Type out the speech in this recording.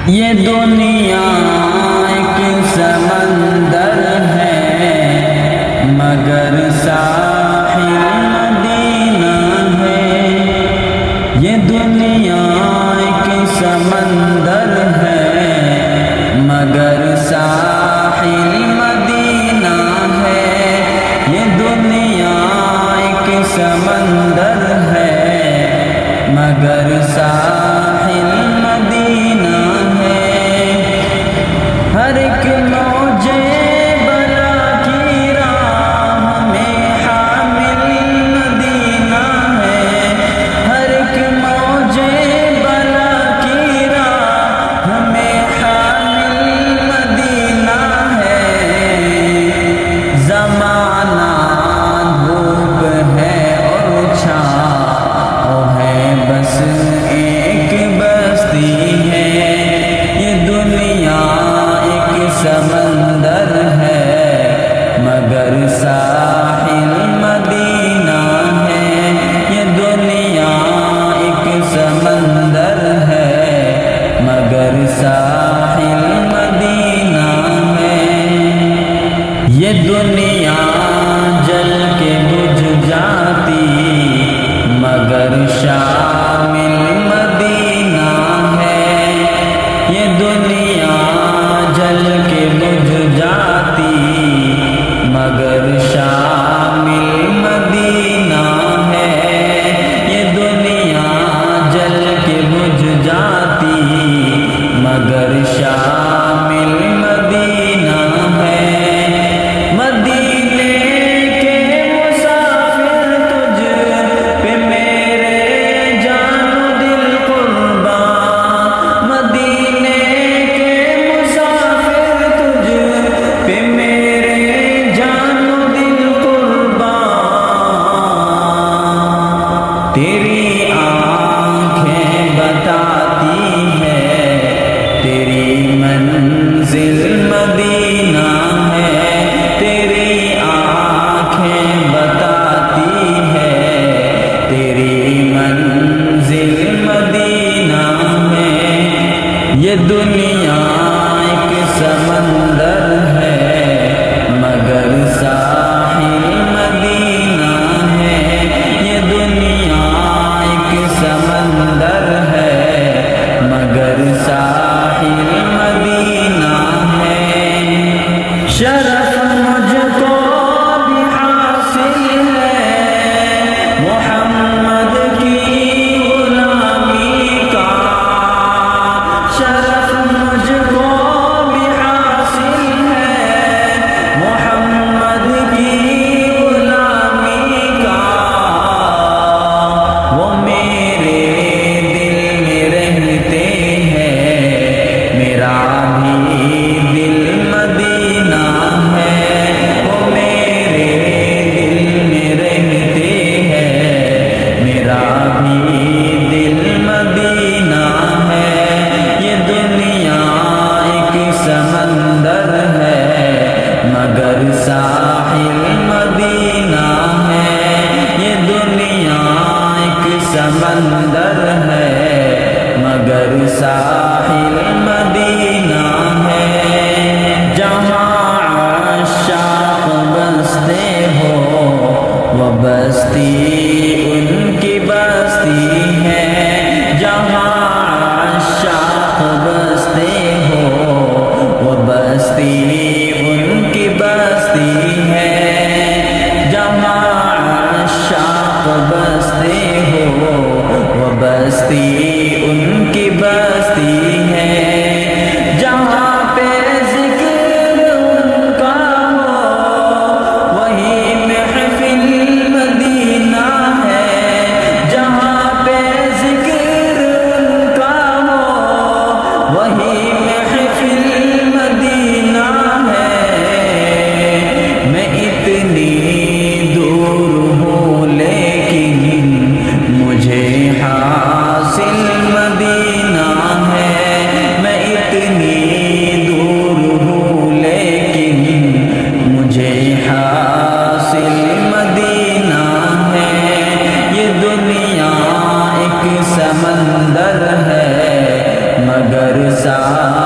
یہ دنیا ایک سمندر ہے مگر ساحل مدینہ ہے۔ یہ دنیا ایک سمندر ہے مگر ساحل مدینہ ہے۔ یہ دنیا ایک سمندر ہے مگر ساحل مدینہ ہے۔ ہر ایک موجے بلا کی راہ میں حامل مدینہ ہے۔ ہر ایک موجے بلا کی راہ میں حامل مدینہ ہے۔ زمانہ دھوپ ہے اور چھاؤ ہے، بس ایک بستی ہے۔ یہ دنیا ایک سمندر ہے مگر ساحل مدینہ ہے۔ یہ دنیا ایک سمندر ہے مگر ساحل مدینہ ہے۔ یہ دنیا جل کے بجھ جاتی مگر شامل مدینہ ہے۔ یہ دنیا جل کے بجھ جاتی مگر شامل مدینہ ہے۔ یہ دنیا جل کے بجھ جاتی مگر شامل مدینہ ہے۔ مدینے کے مسافر تجھ پہ میرے جان و دل قربان۔ مدینے کے مسافر تجھ پہ میرے جان و دل قربان۔ تیری آنکھیں بتاتی ہے تیری منزل مدینہ ہے۔ تیری آنکھیں بتاتی ہے تیری منزل مدینہ ہے۔ یہ دنیا ایک سمندر ہے مگر ساحل مدینہ ہے۔ یہ دنیا ایک سمندر ہے مگر ساحل مدینہ ہے۔ شرف مجھ کو بھی حاصل ہے محمد کی غلامی کا۔ شرف مجھ برسات